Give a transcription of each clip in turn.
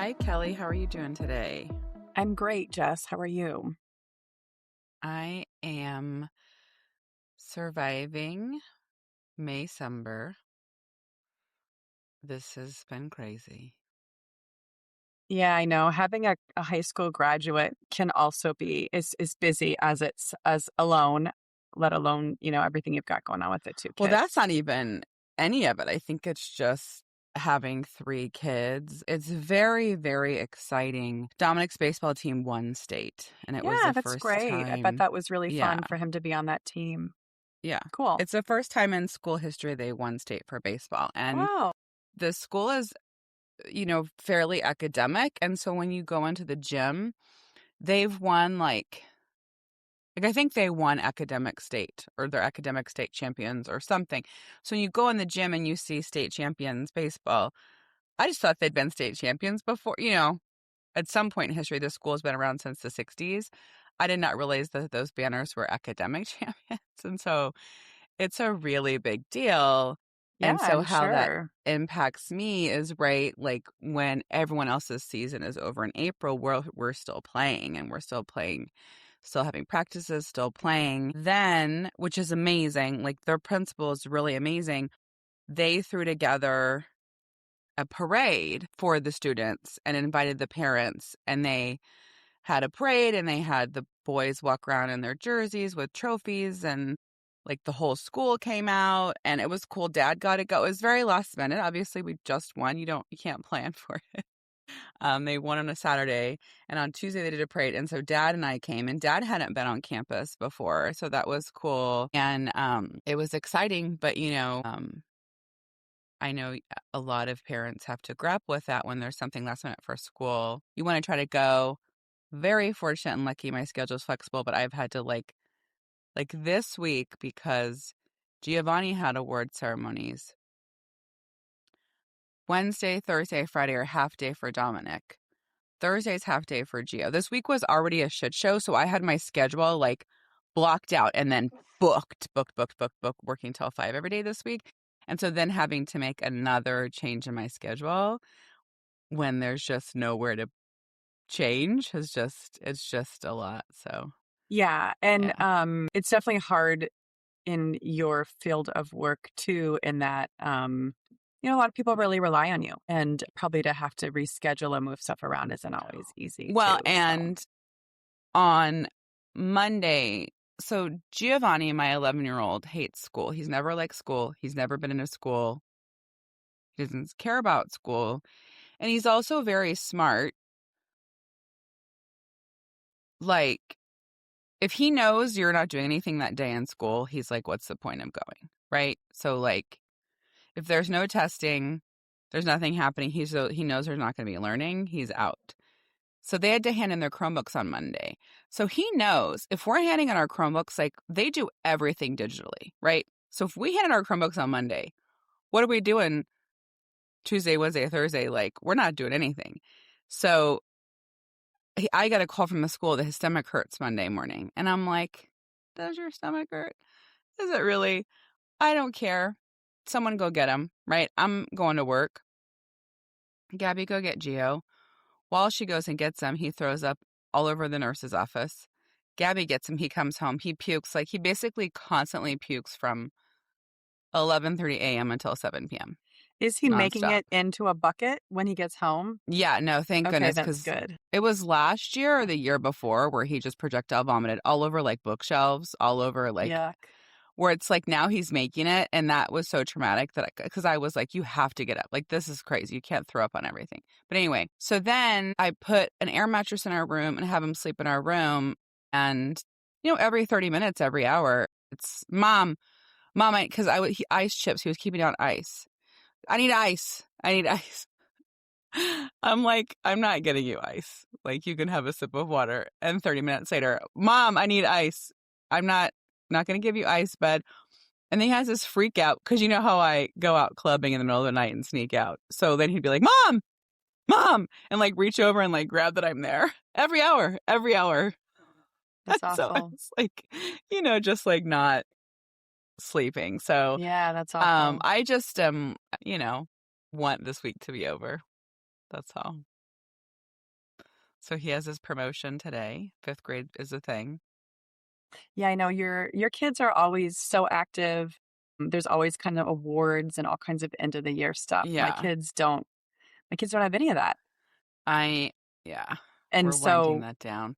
Hi, Kelly. How are you doing today? I'm great, Jess. How are you? I am surviving Maycember. This has been crazy. Yeah, I know. Having a high school graduate can also be is busy as it's as alone, let alone, everything you've got going on with the two Well, that's kids. not even any of it. I think it's just having three kids. It's very, very exciting. Dominic's baseball team won state, and it was Yeah, the that's first great. I bet time. that was really Yeah, fun for him to be on that team. yeah. Cool. It's the first time in school history they won state for baseball. And Wow. the school is, fairly academic. And so when you go into the gym, they've won like I think they won academic state or they're academic state champions or something. So when you go in the gym and you see state champions baseball, I just thought they'd been state champions before, at some point in history. This school has been around since the 60s. I did not realize that those banners were academic champions. And so it's a really big deal. Yeah, And so I'm how that sure. impacts me is right, like when everyone else's season is over in April, we're still playing and we're still playing, still having practices, still playing. Then, which is amazing, like their principal is really amazing. They threw together a parade for the students and invited the parents, and they had a parade and they had the boys walk around in their jerseys with trophies, and like the whole school came out and it was cool. Dad got to go. It was very last minute. Obviously we just won. You can't plan for it. They won on a Saturday, and on Tuesday they did a parade. And so Dad and I came, and Dad hadn't been on campus before. So that was cool. And it was exciting, but I know a lot of parents have to grapple with that when there's something last minute for school. You want to try to go. Very fortunate and lucky my schedule's flexible, but I've had to like this week because Giovanni had award ceremonies. Wednesday, Thursday, Friday are half day for Dominic. Thursday's half day for Gio. This week was already a shit show, so I had my schedule like blocked out and then booked, working till 5 every day this week. And so then having to make another change in my schedule when there's just nowhere to change it's just a lot. So Yeah, and yeah. it's definitely hard in your field of work too, in that a lot of people really rely on you, and probably to have to reschedule and move stuff around isn't always easy Well, too. So and on Monday, so Giovanni, my 11-year-old, hates school. He's never liked school. He's never been in a school. He doesn't care about school. And he's also very smart. Like, if he knows you're not doing anything that day in school, he's like, what's the point of going? Right? So, like, if there's no testing, there's nothing happening, he knows there's not going to be learning, he's out. So they had to hand in their Chromebooks on Monday. So he knows if we're handing in our Chromebooks, like they do everything digitally, right? So if we hand in our Chromebooks on Monday, what are we doing Tuesday, Wednesday, Thursday? Like we're not doing anything. So I got a call from the school that his stomach hurts Monday morning. And I'm like, does your stomach hurt? Is it really? I don't care. Someone go get him, right? I'm going to work. Gabby, go get Gio. While she goes and gets him, he throws up all over the nurse's office. Gabby gets him. He comes home. He pukes. Like, he basically constantly pukes from 11:30 a.m. until 7 p.m. is he making nonstop. it into a bucket when he gets home? Yeah, no, thank Okay, goodness, that's because good. it was last year or the year before where he just projectile vomited all over, like, bookshelves, all over, like, Yuck. where it's like now he's making it. And that was so traumatic that because I was like, you have to get up. Like, this is crazy. You can't throw up on everything. But anyway, so then I put an air mattress in our room and have him sleep in our room. And, every 30 minutes, every hour, it's mom, because he ice chips. He was keeping out ice. I need ice. I need ice. I'm like, I'm not getting you ice. Like, you can have a sip of water. And 30 minutes later, mom, I need ice. I'm not going to give you ice, bud. And then he has this freak out because you know how I go out clubbing in the middle of the night and sneak out. So then he'd be like, mom, and like reach over and like grab that I'm there every hour. That's So awful. it's like, just like not sleeping. So Yeah, that's awful. I just want this week to be over. That's all. So he has his promotion today. 5th grade is a thing. Yeah, I know your kids are always so active. There's always kind of awards and all kinds of end of the year stuff. Yeah. My kids don't have any of that. Yeah, And we're winding so that down.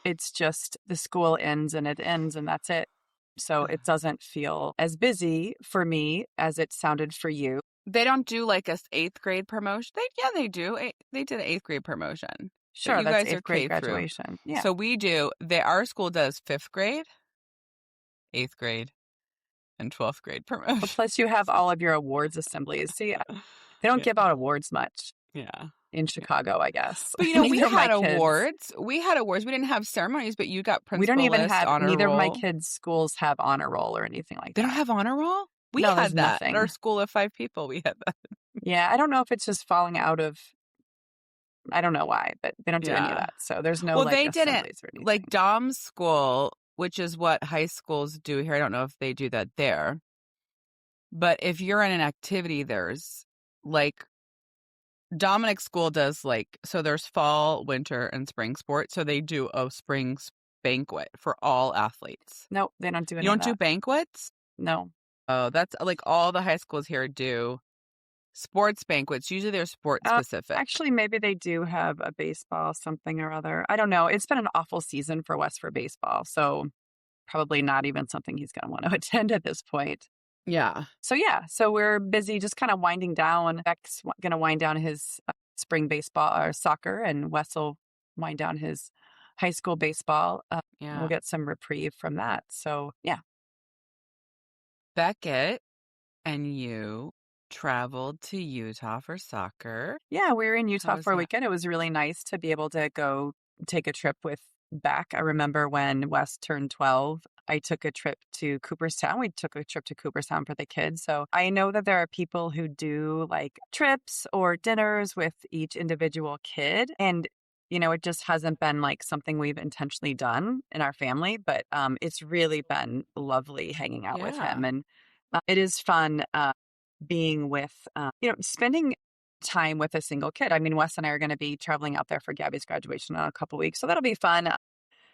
it's just the school ends and it ends and that's it. So it doesn't feel as busy for me as it sounded for you. They don't do like a 8th grade promotion. They do. They did an 8th grade promotion. But Sure, you that's guys are eighth grade K through. graduation. Yeah. So we do. Our school does 5th grade, 8th grade, and 12th grade Well, promotion. plus you have all of your awards assemblies. See, they don't Yeah. give out awards much Yeah. in Chicago, I guess. But we Neither of my had kids. awards. We had awards. We didn't have ceremonies, but you got We don't principal even list, have honor neither of my roll. kids' schools have honor roll or anything like They don't that. have honor roll? We No, there's had that at our nothing. school of 5 people. We had that. Yeah, I don't know if it's just falling out of I don't know why, but they don't do any of Yeah. that. So there's no Well, like they didn't. assemblies or anything. Like Dom's school, which is what high schools do here. I don't know if they do that there. But if you're in an activity, there's like Dominic's school does so there's fall, winter, and spring sports. So they do a spring banquet for all athletes. Nope, they don't do any You of don't do that. banquets? No. Oh, that's like all the high schools here do sports banquets. Usually they're sports specific. Actually, maybe they do have a baseball something or other. I don't know. It's been an awful season for Wes for baseball, so probably not even something he's going to want to attend at this point. Yeah. So we're busy just kind of winding down. Beck's going to wind down his spring baseball or soccer, and Wes will wind down his high school baseball. Yeah. We'll get some reprieve from that. So, yeah. Beckett and you traveled to Utah for soccer. Yeah, we were in How Utah was for a that? weekend. It was really nice to be able to go take a trip with Beck. I remember when Wes turned 12, I took a trip to Cooperstown. We took a trip to Cooperstown for the kids. So I know that there are people who do like trips or dinners with each individual kid. And, it just hasn't been like something we've intentionally done in our family, but it's really been lovely hanging out with him. And it is fun being with, spending time with a single kid. I mean, Wes and I are going to be traveling out there for Gabby's graduation in a couple weeks. So that'll be fun.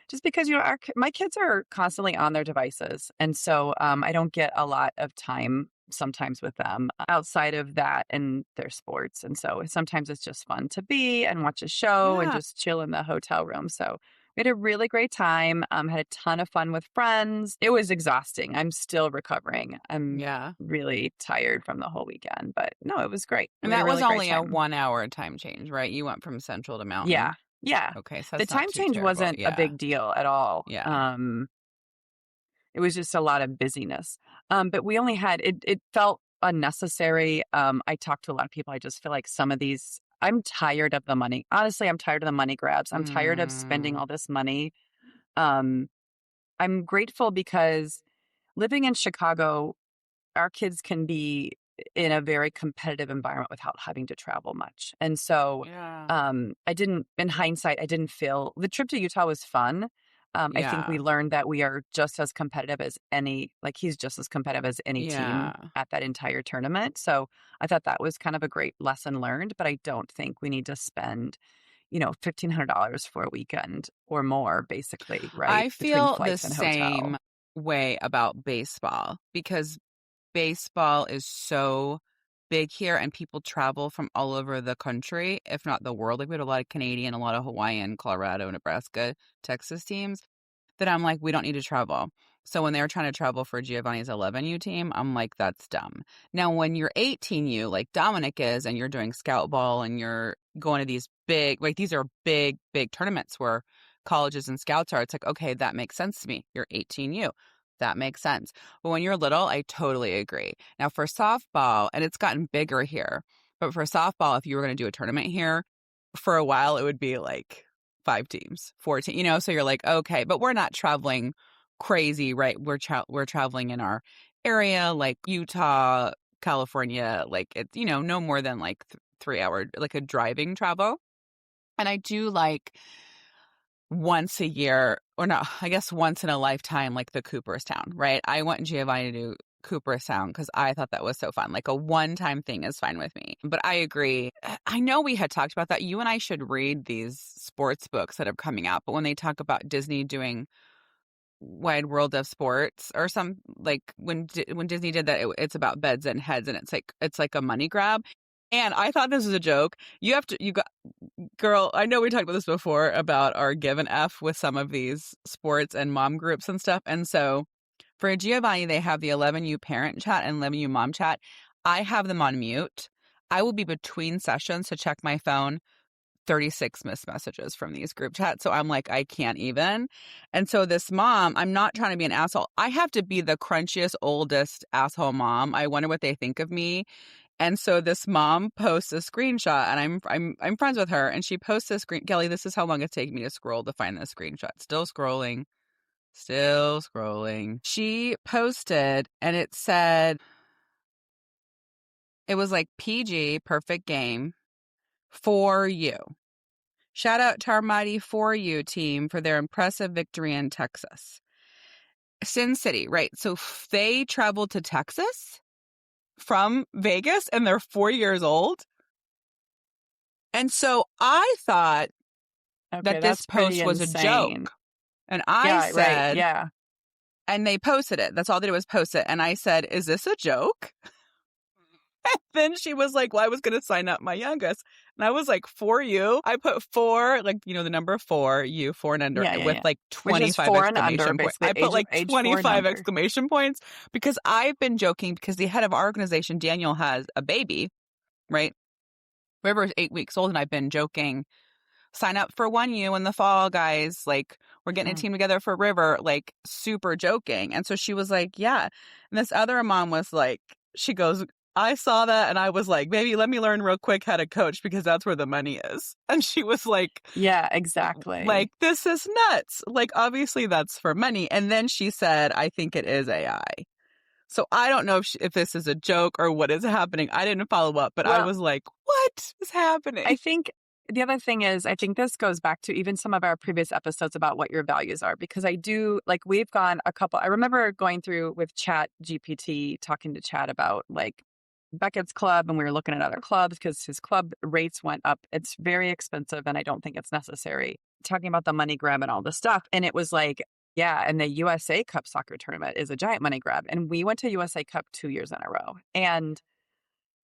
Just because, my kids are constantly on their devices. And so I don't get a lot of time sometimes with them outside of that and their sports. And so sometimes it's just fun to be and watch a show and just chill in the hotel room. So we had a really great time, had a ton of fun with friends. It was exhausting. I'm still recovering. I'm really tired from the whole weekend, but no, it was great. And that was only a 1 hour time change, right? You went from Central to Mountain. Yeah. Yeah. Okay. So the time change wasn't a big deal at all. Yeah. It was just a lot of busyness. But we only had, it felt unnecessary. I talked to a lot of people. I just feel like some of these, I'm tired of the money. Honestly, I'm tired of the money grabs. I'm tired of spending all this money. I'm grateful because living in Chicago, our kids can be in a very competitive environment without having to travel much. And so in hindsight, I didn't feel the trip to Utah was fun. I think we learned that we are just as competitive as he's just as competitive as any team at that entire tournament. So I thought that was kind of a great lesson learned, but I don't think we need to spend, $1,500 for a weekend or more, basically, right? I feel the flights and same hotel. way about baseball because baseball is so big here and people travel from all over the country, if not the world. Like we had a lot of Canadian, a lot of Hawaiian, Colorado, Nebraska, Texas teams that I'm like, we don't need to travel. So when they're trying to travel for Giovanni's 11U team, I'm like, that's dumb. Now, when you're 18U, like Dominic is, and you're doing scout ball and you're going to these these are big, big tournaments where colleges and scouts are, it's like, okay, that makes sense to me. You're 18U. That makes sense. But when you're little, I totally agree. Now for softball, and it's gotten bigger here, but for softball, if you were going to do a tournament here, for a while, it would be like 5 teams, 14, so you're like, okay, but we're not traveling crazy, right? We're traveling in our area, like Utah, California, like it's, no more than like 3 hour, like a driving travel. And I do like once a year, or not, I guess once in a lifetime, like the Cooperstown, right? I want Giovanni to do Cooper Sound because I thought that was so fun. Like a one-time thing is fine with me. But I agree. I know we had talked about that. You and I should read these sports books that are coming out. But when they talk about Disney doing Wide World of Sports or some, like when Disney did that, it's about beds and heads, and it's like a money grab. And I thought this was a joke. You got, girl, I know we talked about this before about our give an F with some of these sports and mom groups and stuff. And so for Giovanni, they have the 11U parent chat and 11U mom chat. I have them on mute. I will be between sessions to check my phone. 36 missed messages from these group chats. So I'm like, I can't even. And so this mom, I'm not trying to be an asshole. I have to be the crunchiest, oldest asshole mom. I wonder what they think of me. And so this mom posts a screenshot, and I'm friends with her, and she posts this screen. Kelly, this is how long it's taken me to scroll to find this screenshot. Still scrolling. She posted, and it said, it was like PG, perfect game, for you. Shout out to our mighty 4U team for their impressive victory in Texas. Sin City, right? So they traveled to Texas from Vegas, and they're 4 years old. And so I thought that this post was a joke. And I said, right, yeah. And they posted it. That's all they did was post it. And I said, is this a joke? And then she was like, well, I was going to sign up my youngest. And I was like, for you? I put 4, like, you know, the number 4, you, 4 and under, with like 25 exclamation points. I put like 25 exclamation points because I've been joking because the head of our organization, Daniel, has a baby, right? River's 8 weeks old, and I've been joking, sign up for 1U in the fall, guys. Like, we're getting a team together for River, like, super joking. And so she was like, yeah. And this other mom was like, she goes, I saw that, and I was like, baby, let me learn real quick how to coach because that's where the money is. And she was like, yeah, exactly. Like, this is nuts. Like, obviously that's for money. And then she said, I think it is AI. So I don't know if this is a joke or what is happening. I didn't follow up, but I was like, what is happening? I think the other thing is, I think this goes back to even some of our previous episodes about what your values are, because I do, like, we've gone I remember going through with Chat GPT, talking to Chat about like Beckett's club, and we were looking at other clubs because his club rates went up. It's very expensive, and I don't think it's necessary. Talking about the money grab and all this stuff. And it was like, yeah, and the USA Cup soccer tournament is a giant money grab. And we went to USA Cup 2 years in a row. And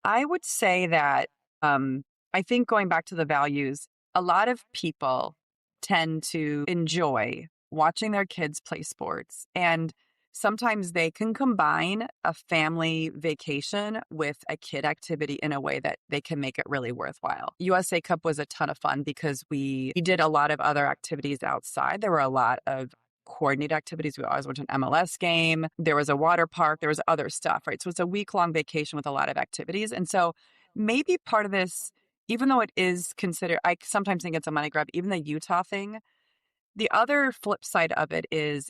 I would say that I think going back to the values, a lot of people tend to enjoy watching their kids play sports. And sometimes they can combine a family vacation with a kid activity in a way that they can make it really worthwhile. USA Cup was a ton of fun because we did a lot of other activities outside. There were a lot of coordinated activities. We always went to an MLS game. There was a water park. There was other stuff, right? So it's a week-long vacation with a lot of activities. And so maybe part of this, even though it is considered, I sometimes think it's a money grab, even the Utah thing, the other flip side of it is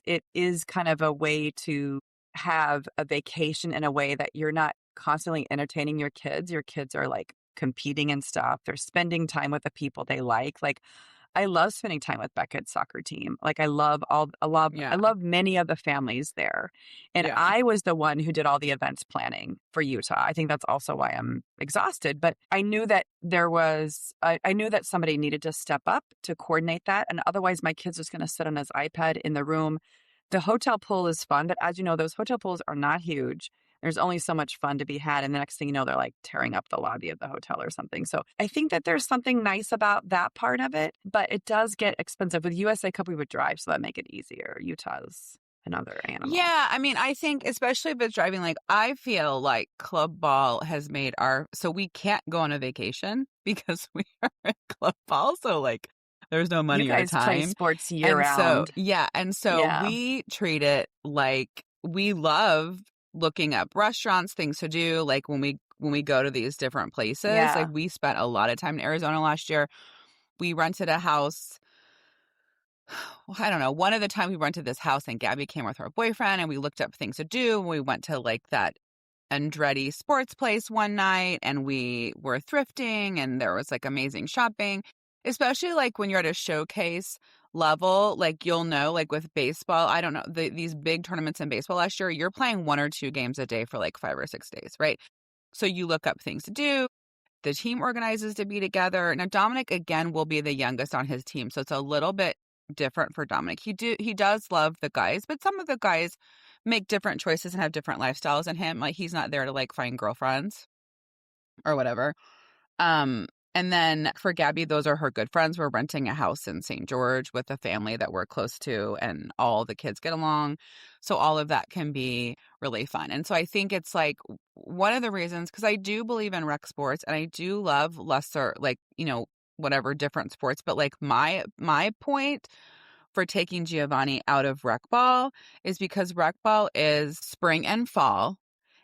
kind of a way to have a vacation in a way that you're not constantly entertaining your kids. Your kids are like competing and stuff. They're spending time with the people they like. Like, I love spending time with Beckett's soccer team. Like, I love many of the families there. And I was the one who did all the events planning for Utah. I think that's also why I'm exhausted. But I knew that I knew that somebody needed to step up to coordinate that. And otherwise, my kid's just going to sit on his iPad in the room. The hotel pool is fun, but as you know, those hotel pools are not huge. There's only so much fun to be had. And the next thing you know, they're like tearing up the lobby of the hotel or something. So I think that there's something nice about that part of it, but it does get expensive. With USA Cup, we would drive, so that make it easier. Utah's another animal. Yeah, I mean, I think especially if it's driving, like, I feel like club ball has made so we can't go on a vacation because we are at club ball. So, like, there's no money or time. You guys play sports year round. And so we treat it like we love looking up restaurants, things to do. Like, when we go to these different places, like, we spent a lot of time in Arizona last year. We rented a house. Well, I don't know. One of the time we rented this house, and Gabby came with her boyfriend, and we looked up things to do. We went to like that Andretti sports place one night, and we were thrifting, and there was like amazing shopping, especially like when you're at a showcase level, like you'll know, like with baseball, I don't know, these big tournaments in baseball last year, you're playing 1 or 2 games a day for like 5 or 6 days, right? So you look up things to do. The team organizes to be together. Now, Dominic, again, will be the youngest on his team, so it's a little bit different for Dominic. He does love the guys, but some of the guys make different choices and have different lifestyles than him. Like, he's not there to, like, find girlfriends or whatever. And then for Gabby, those are her good friends. We're renting a house in St. George with a family that we're close to, and all the kids get along. So all of that can be really fun. And so I think it's like one of the reasons, because I do believe in rec sports and I do love lesser, like, whatever different sports. But like my point for taking Giovanni out of rec ball is because rec ball is spring and fall.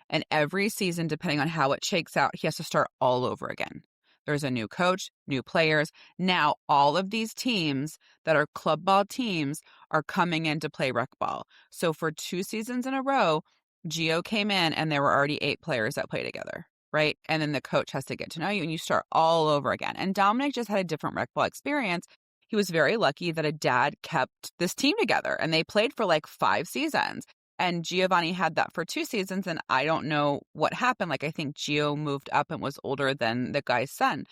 And every season, depending on how it shakes out, he has to start all over again. There's a new coach, new players. Now, all of these teams that are club ball teams are coming in to play rec ball. So for 2 seasons in a row, Gio came in and there were already 8 players that play together, right? And then the coach has to get to know you and you start all over again. And Dominic just had a different rec ball experience. He was very lucky that a dad kept this team together and they played for like 5 seasons. And Giovanni had that for 2 seasons, and I don't know what happened. Like, I think Gio moved up and was older than the guy's son.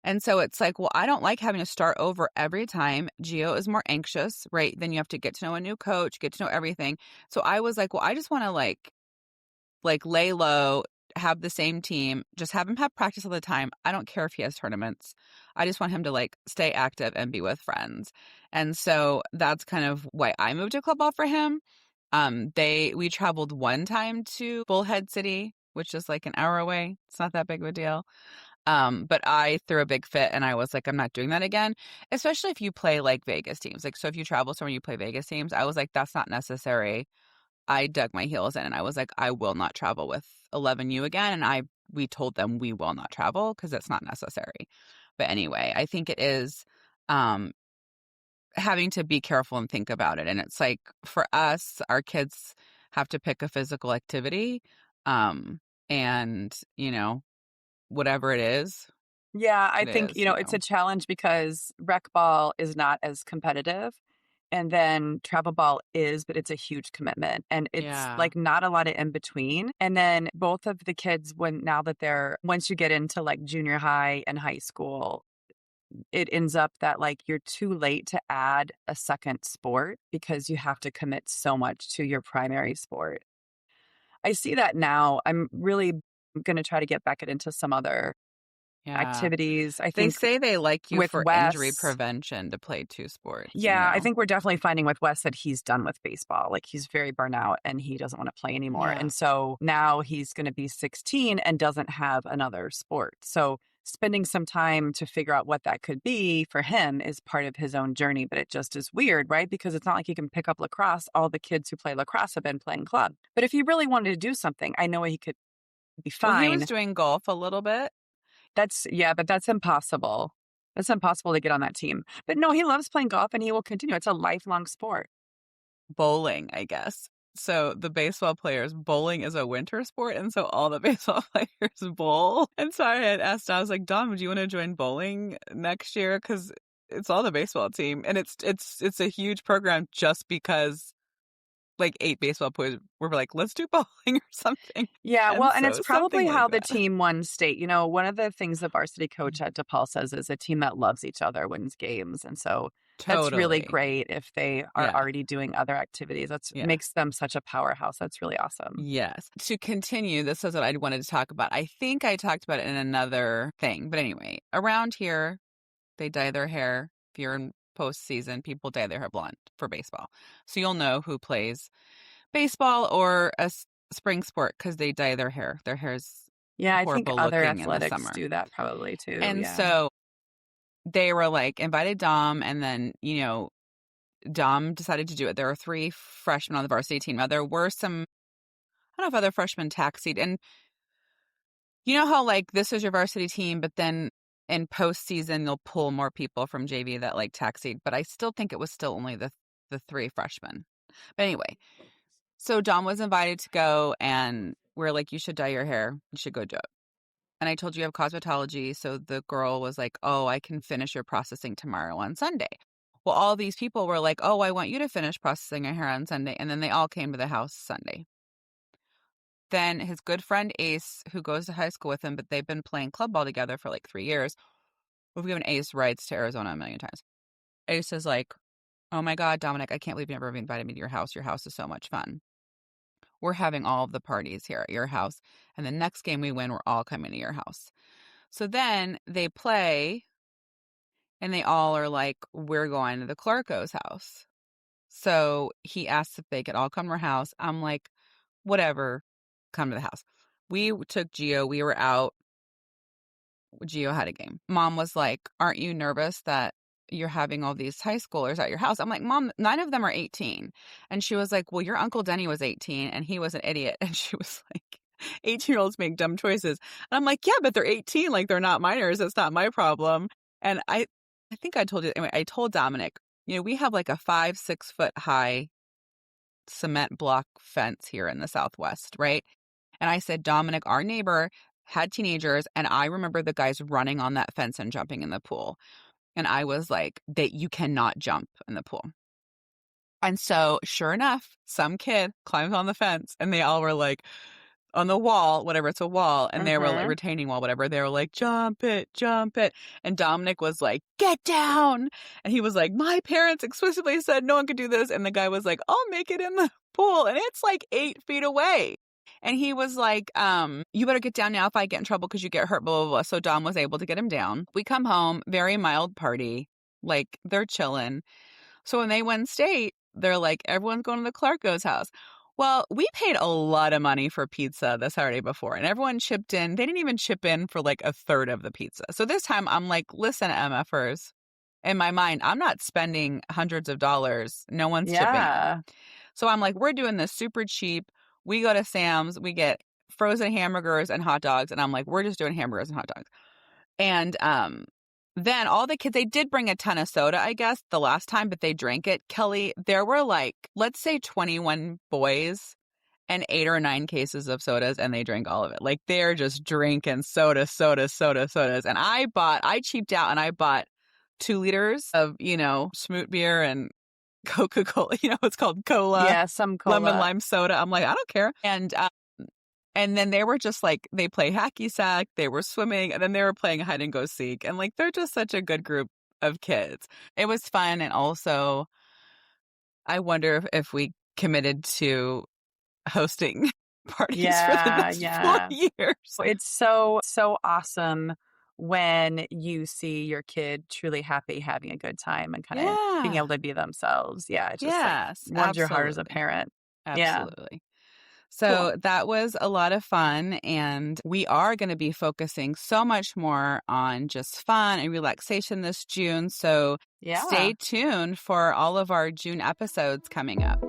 And so it's like, well, I don't like having to start over every time. Gio is more anxious, right? Then you have to get to know a new coach, get to know everything. So I was like, well, I just want to like lay low, have the same team, just have him have practice all the time. I don't care if he has tournaments. I just want him to like stay active and be with friends. And so that's kind of why I moved to club ball for him. We traveled one time to Bullhead City, which is like an hour away. It's not that big of a deal. But I threw a big fit and I was like, I'm not doing that again, especially if you play like Vegas teams. Like, so if you travel somewhere, you play Vegas teams, I was like, that's not necessary. I dug my heels in and I was like, I will not travel with 11U again. And we told them we will not travel because it's not necessary. But anyway, I think it is, having to be careful and think about it. And it's like, for us, our kids have to pick a physical activity. And, whatever it is, Yeah, I it think, is, it's a challenge because rec ball is not as competitive. And then travel ball is, but it's a huge commitment. And it's Yeah. like not a lot of in between. And then both of the kids, once you get into like junior high and high school, it ends up that like you're too late to add a second sport because you have to commit so much to your primary sport. I see that now. I'm really going to try to get Beckett into some other Yeah. activities. I They think say they like you with for injury Wes, prevention to play 2 sports, yeah, I think we're definitely finding with Wes that he's done with baseball. Like he's very burnt out and he doesn't want to play anymore. Yeah. And so now he's going to be 16 and doesn't have another sport. So spending some time to figure out what that could be for him is part of his own journey. But it just is weird, right? Because it's not like he can pick up lacrosse. All the kids who play lacrosse have been playing club. But if he really wanted to do something, I know he could be Well, he was fine. doing golf a little bit. But that's impossible. It's impossible to get on that team. But no, he loves playing golf and he will continue. It's a lifelong sport. Bowling, I guess. So the baseball players, bowling is a winter sport, and so all the baseball players bowl. And so I had asked, I was like, Dom, do you want to join bowling next year? Because it's all the baseball team, and it's a huge program just because like 8 baseball players were like, let's do bowling or something. Yeah, And well, and so it's something probably like how the that. team won state. One of the things the varsity coach at DePaul says is a team that loves each other wins games. And so that's really Totally. great if they are Yeah. already doing other activities. That's Yeah. makes them such a powerhouse. That's really awesome. Yes. To continue, this is what I wanted to talk about. I think I talked about it in another thing. But anyway, around here, they dye their hair. If you're in postseason, people dye their hair blonde for baseball. So you'll know who plays baseball or a spring sport because they dye their hair. Their hair's Yeah, I think horrible other looking in the athletics summer. do that probably too. And Yeah. so they were like, invited Dom, and then, Dom decided to do it. There were 3 freshmen on the varsity team. Now, there were some, I don't know if other freshmen taxied. And you know how, like, this is your varsity team, but then in postseason, you'll pull more people from JV that, like, taxied. But I still think it was still only the 3 freshmen. But anyway, so Dom was invited to go, and we're like, you should dye your hair. You should go do it. And I told you have cosmetology. So the girl was like, oh, I can finish your processing tomorrow on Sunday. Well, all these people were like, oh, I want you to finish processing your hair on Sunday. And then they all came to the house Sunday. Then his good friend Ace, who goes to high school with him, but they've been playing club ball together for like 3 years. We've given Ace rides to Arizona a million times. Ace is like, oh my God, Dominic, I can't believe you never invited me to your house. Your house is so much fun. We're having all of the parties here at your house. And the next game we win, we're all coming to your house. So then they play and they all are like, we're going to the Clarko's house. So he asked if they could all come to our house. I'm like, whatever, come to the house. We took Gio. We were out. Gio had a game. Mom was like, aren't you nervous that you're having all these high schoolers at your house? I'm like, Mom, 9 of them are 18. And she was like, well, your Uncle Denny was 18 and he was an idiot. And she was like, 18-year-olds make dumb choices. And I'm like, yeah, but they're 18. Like, they're not minors. It's not my problem. And I think I told you, anyway, I told Dominic, we have like a 5-6 foot high cement block fence here in the Southwest, right? And I said, Dominic, our neighbor had teenagers, and I remember the guys running on that fence and jumping in the pool. And I was like, that you cannot jump in the pool. And so, sure enough, some kid climbs on the fence, and they all were like, on the wall, whatever, it's a wall, and they were like retaining wall, whatever. They were like, jump it, jump it. And Dominic was like, get down. And he was like, my parents explicitly said no one could do this. And the guy was like, I'll make it in the pool. And it's like 8 feet away. And he was like, you better get down now if I get in trouble because you get hurt, blah, blah, blah. So Dom was able to get him down. We come home, very mild party. Like, they're chilling. So when they win state, they're like, everyone's going to the Clarko's house. Well, we paid a lot of money for pizza the Saturday before, and everyone chipped in. They didn't even chip in for like a third of the pizza. So this time I'm like, listen, MFers, in my mind, I'm not spending hundreds of dollars. No one's chipping in. So I'm like, we're doing this super cheap. We go to Sam's, we get frozen hamburgers and hot dogs, and I'm like, we're just doing hamburgers and hot dogs. And then all the kids, they did bring a ton of soda, I guess, the last time, but they drank it. Kelly, there were like, let's say 21 boys and 8 or 9 cases of sodas, and they drank all of it. Like, they're just drinking sodas. And I cheaped out and I bought 2 liters of, Smoot beer and Coca-Cola, it's called cola. Yeah, some cola. Lemon lime soda. I'm like, I don't care. And then they were just like, they play hacky sack, they were swimming, and then they were playing hide and go seek. And like, they're just such a good group of kids. It was fun. And also, I wonder if we committed to hosting parties for the next 4 years. It's so awesome when you see your kid truly happy, having a good time, and kind of being able to be themselves. Yeah, it just warms your heart as a parent. Absolutely. Yeah. So that was a lot of fun, and we are going to be focusing so much more on just fun and relaxation this June. So stay tuned for all of our June episodes coming up.